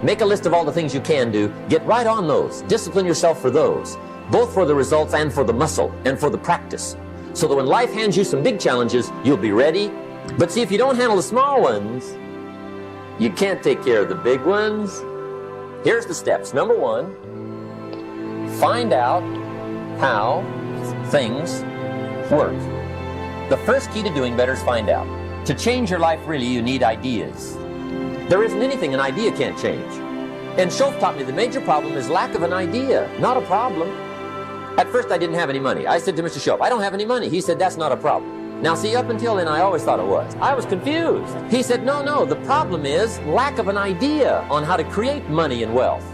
Make a list of all the things you can do. Get right on those. Discipline yourself for those, both for the results and for the muscle and for the practice, so that when life hands you some big challenges, you'll be ready. But see, if you don't handle the small ones, you can't take care of the big ones. Here's the steps. Number one, find out how things work. The first key to doing better is find out. To change your life, really, you need ideas. There isn't anything an idea can't change. And Schoaf taught me the major problem is lack of an idea, not a problem. At first, I didn't have any money. I said to Mr. Schoaf, I don't have any money. He said, that's not a problem. Now, see, up until then, I always thought it was. I was confused. He said, no, the problem is lack of an idea on how to create money and wealth.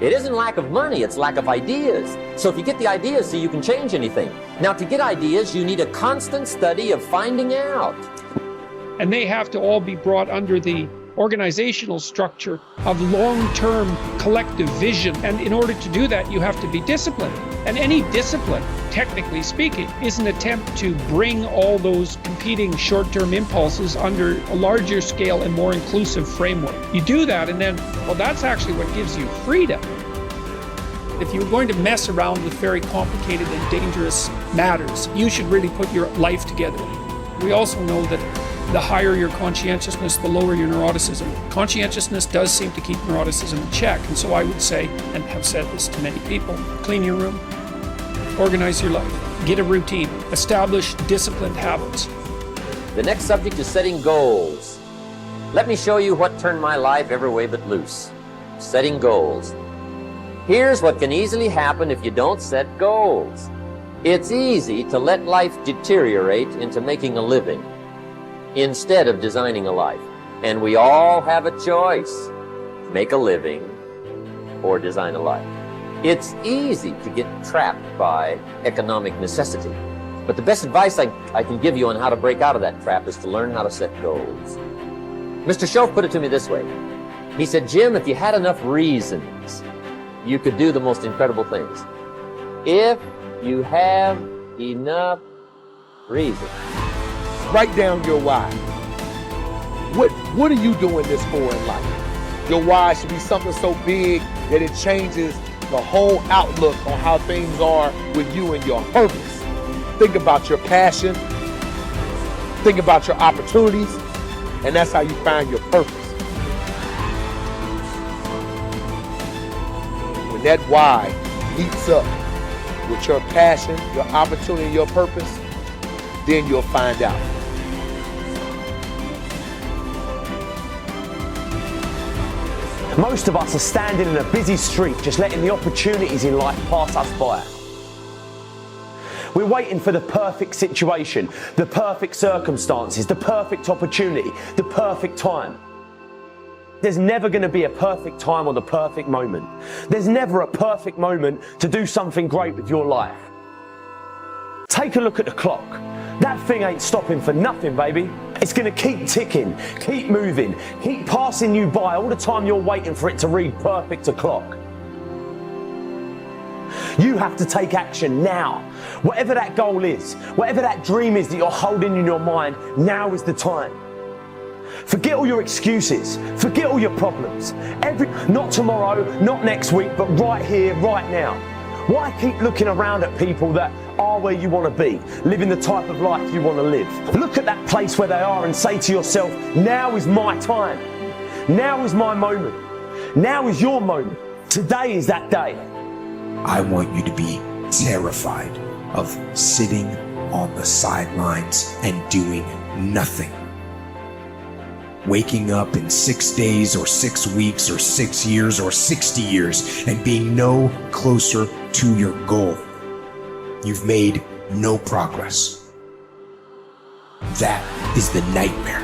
It isn't lack of money, it's lack of ideas. So if you get the ideas, see, you can change anything. Now, to get ideas, you need a constant study of finding out. And they have to all be brought under the organizational structure of long-term collective vision. And in order to do that, you have to be disciplined. And any discipline, technically speaking, is an attempt to bring all those competing short-term impulses under a larger scale and more inclusive framework. You do that, and then, well, that's actually what gives you freedom. If you're going to mess around with very complicated and dangerous matters, you should really put your life together. We also know that the higher your conscientiousness, the lower your neuroticism. Conscientiousness does seem to keep neuroticism in check, and so I would say, and have said this to many people, clean your room, organize your life, get a routine, establish disciplined habits. The next subject is setting goals. Let me show you what turned my life every way but loose. Setting goals. Here's what can easily happen if you don't set goals. It's easy to let life deteriorate into making a living instead of designing a life. And we all have a choice. Make a living or design a life. It's easy to get trapped by economic necessity. But the best advice I can give you on how to break out of that trap is to learn how to set goals. Mr. Schoaf put it to me this way. He said, Jim, if you had enough reasons, you could do the most incredible things. If you have enough reasons. Write down your why. What are you doing this for in life? Your why should be something so big that it changes the whole outlook on how things are with you and your purpose. Think about your passion. Think about your opportunities. And that's how you find your purpose. When that why meets up with your passion, your opportunity, and your purpose, then you'll find out. Most of us are standing in a busy street, just letting the opportunities in life pass us by. We're waiting for the perfect situation, the perfect circumstances, the perfect opportunity, the perfect time. There's never going to be a perfect time or the perfect moment. There's never a perfect moment to do something great with your life. Take a look at the clock. That thing ain't stopping for nothing, baby. It's going to keep ticking, keep moving, keep passing you by all the time you're waiting for it to read perfect o'clock. You have to take action now. Whatever that goal is, whatever that dream is that you're holding in your mind, now is the time. Forget all your excuses. Forget all your problems. Not tomorrow, not next week, but right here, right now. Why keep looking around at people that are where you want to be, living the type of life you want to live? Look at that place where they are and say to yourself, now is my time. Now is my moment. Now is your moment. Today is that day. I want you to be terrified of sitting on the sidelines and doing nothing. Waking up in 6 days or 6 weeks or 6 years or 60 years and being no closer to your goal. You've made no progress. That is the nightmare.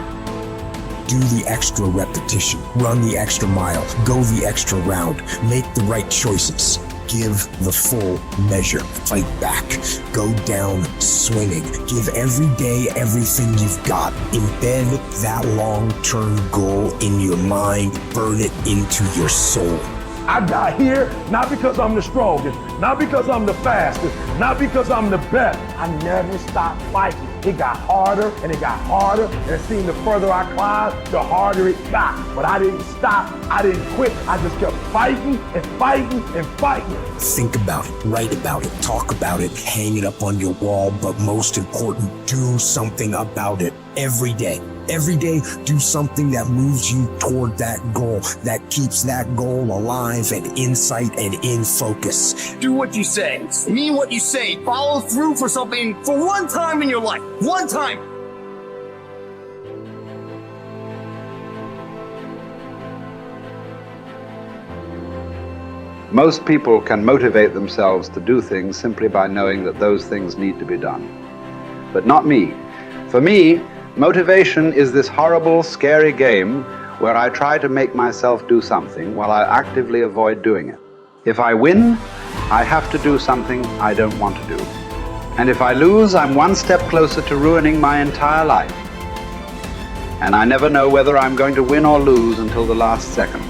Do the extra repetition, run the extra mile, go the extra round, make the right choices. Give the full measure. Fight back. Go down swinging. Give every day everything you've got. Embed that long-term goal in your mind. Burn it into your soul. I got here not because I'm the strongest, not because I'm the fastest, not because I'm the best. I never stopped fighting. It got harder and it got harder, and it seemed the further I climbed, the harder it got. But I didn't stop, I didn't quit. I just kept fighting and fighting and fighting. Think about it, write about it, talk about it, hang it up on your wall, but most important, do something about it every day. Every day, do something that moves you toward that goal, that keeps that goal alive and in sight and in focus. Do what you say, mean what you say, follow through for something for one time in your life. One time. Most people can motivate themselves to do things simply by knowing that those things need to be done. But not me. For me, motivation is this horrible, scary game where I try to make myself do something while I actively avoid doing it. If I win, I have to do something I don't want to do. And if I lose, I'm one step closer to ruining my entire life. And I never know whether I'm going to win or lose until the last second.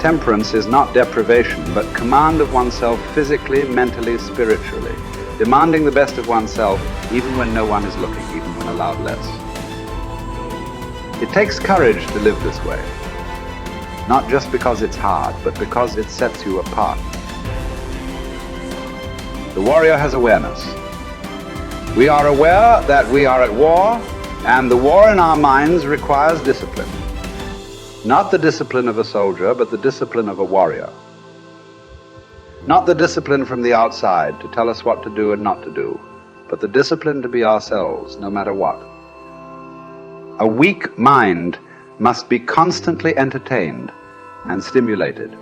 Temperance is not deprivation, but command of oneself physically, mentally, spiritually. Demanding the best of oneself, even when no one is looking, even when allowed less. It takes courage to live this way. Not just because it's hard, but because it sets you apart. The warrior has awareness. We are aware that we are at war, and the war in our minds requires discipline. Not the discipline of a soldier, but the discipline of a warrior. Not the discipline from the outside to tell us what to do and not to do, but the discipline to be ourselves, no matter what. A weak mind must be constantly entertained and stimulated.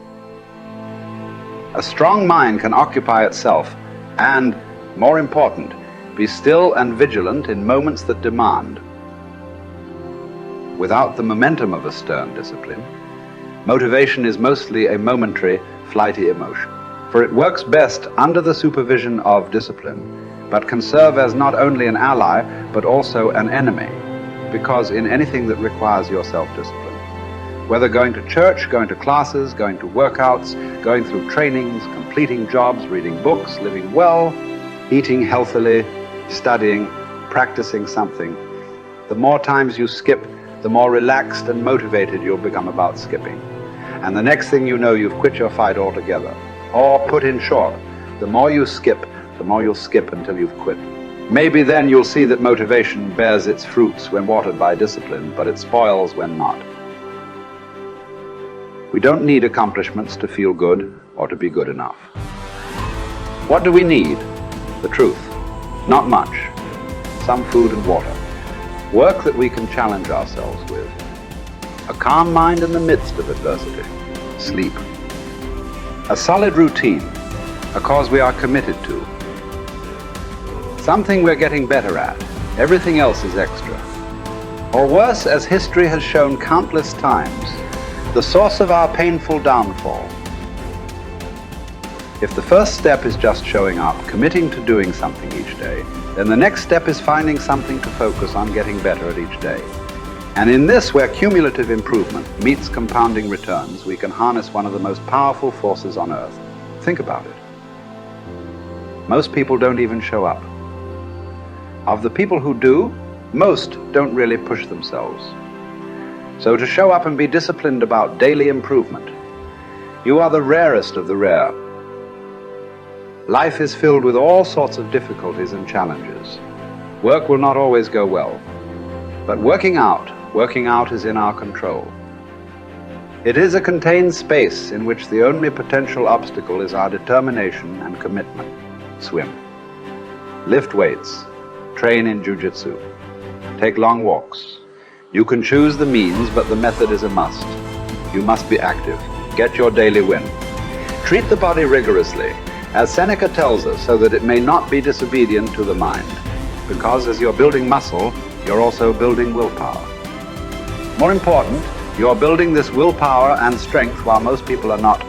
A strong mind can occupy itself and, more important, be still and vigilant in moments that demand. Without the momentum of a stern discipline, motivation is mostly a momentary, flighty emotion. For it works best under the supervision of discipline, but can serve as not only an ally, but also an enemy, because in anything that requires your self-discipline, whether going to church, going to classes, going to workouts, going through trainings, completing jobs, reading books, living well, eating healthily, studying, practicing something, the more times you skip, the more relaxed and motivated you'll become about skipping. And the next thing you know, you've quit your fight altogether. Or put in short, the more you skip, the more you'll skip until you've quit. Maybe then you'll see that motivation bears its fruits when watered by discipline, but it spoils when not. We don't need accomplishments to feel good or to be good enough. What do we need? The truth. Not much. Some food and water. Work that we can challenge ourselves with. A calm mind in the midst of adversity. Sleep. A solid routine. A cause we are committed to. Something we're getting better at. Everything else is extra. Or worse, as history has shown countless times, the source of our painful downfall. If the first step is just showing up, committing to doing something each day, then the next step is finding something to focus on getting better at each day. And in this, where cumulative improvement meets compounding returns, we can harness one of the most powerful forces on earth. Think about it. Most people don't even show up. Of the people who do, most don't really push themselves. So to show up and be disciplined about daily improvement, you are the rarest of the rare. Life is filled with all sorts of difficulties and challenges. Work will not always go well. But working out is in our control. It is a contained space in which the only potential obstacle is our determination and commitment. Swim. Lift weights. Train in jiu-jitsu. Take long walks. You can choose the means, but the method is a must. You must be active. Get your daily win. Treat the body rigorously, as Seneca tells us, so that it may not be disobedient to the mind. Because as you're building muscle, you're also building willpower. More important, you're building this willpower and strength while most people are not.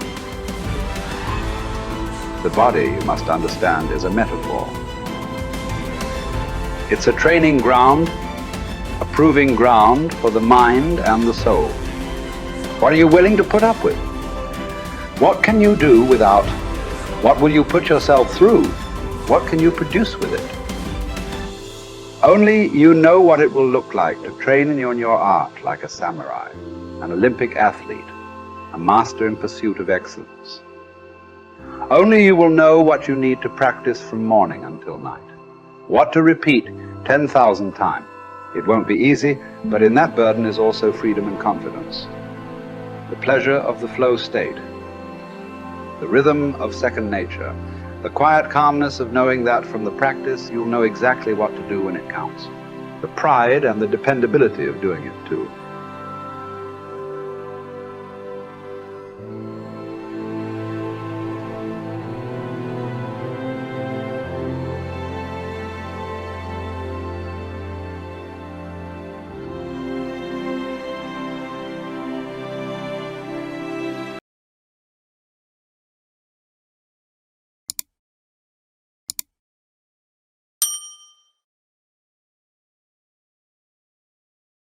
The body, you must understand, is a metaphor. It's a training ground, a proving ground for the mind and the soul. What are you willing to put up with? What can you do without What will you put yourself through? What can you produce with it? Only you know what it will look like to train in your art like a samurai, an Olympic athlete, a master in pursuit of excellence. Only you will know what you need to practice from morning until night, what to repeat 10,000 times. It won't be easy, but in that burden is also freedom and confidence. The pleasure of the flow state, the rhythm of second nature, the quiet calmness of knowing that from the practice you'll know exactly what to do when it counts, the pride and the dependability of doing it too.